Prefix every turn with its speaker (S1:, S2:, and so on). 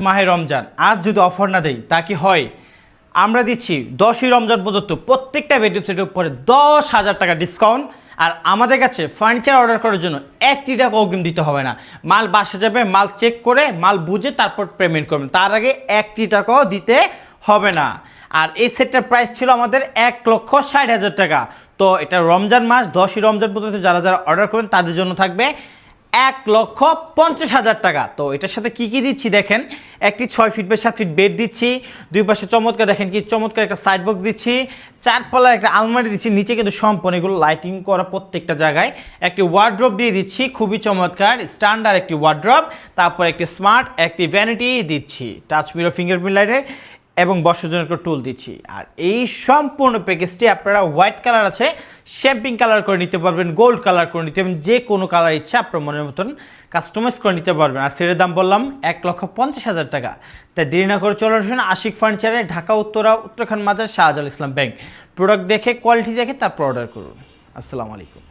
S1: মাহে রমজান আজ যদি অফার না দেই তা কি হয়? আমরা দিচ্ছি 10ই রমজান পর্যন্ত প্রত্যেকটা বেডরুম সেটের উপরে 10,000 টাকা ডিসকাউন্ট। আর আমাদের কাছে ফার্নিচার অর্ডার করার জন্য 1 টাকা অগ্রিম দিতে হবে না। মাল বাসা যাবে, মাল চেক করে মাল বুঝে তারপর পেমেন্ট করবেন, তার আগে 1 টাকাও দিতে হবে না। আর এই সেটটার প্রাইস ছিল আমাদের 1,60,000 টাকা। তো এটা রমজান মাস, 10ই রমজান পর্যন্ত যারা যারা অর্ডার করবেন তাদের জন্য থাকবে 1,50,000 টাকা। তো এটার সাথে কি কি দিচ্ছি দেখেন, একটি 6 ফিট বাই 7 ফিট বেড দিচ্ছি, দুই পাশে চমৎকার দেখেন কি চমৎকার একটা সাইড বক্স দিচ্ছি, 4 পাল্লার একটা আলমারি দিচ্ছি, নিচে কিন্তু সম্পূর্ণ এগুলো লাইটিং করা প্রত্যেকটা জায়গায়। একটি ওয়ার্ড্রপ দিয়ে দিচ্ছি, খুবই চমৎকার স্ট্যান্ডার্ড একটি ওয়ার্ড্রপ। তারপর একটি স্মার্ট একটি ভ্যানিটি দিচ্ছি, টাচ মিরর ফিঙ্গারপ্রিন্ট লাইটে এবং বসার জন্য একটা টুল দিচ্ছি। আর এই সম্পূর্ণ প্যাকেজটি আপনারা হোয়াইট কালার আছে শ্যাম্পিং কালার করে নিতে পারবেন, গোল্ড কালার করে নিতে পারবেন, যে কোনো কালার ইচ্ছা আপনার মনের মতন কাস্টমাইজ করে নিতে পারবেন। আর সেটার দাম বললাম 1,50,000 টাকা। তাই দেরি না করে চলে আসুন আশিক ফার্নিচারে, ঢাকা উত্তরা, উত্তরাখণ্ড মাজার, শাহজালাল ইসলাম ব্যাংক। প্রোডাক্ট দেখে কোয়ালিটি দেখে তারপর অর্ডার করুন। আসসালামু আলাইকুম।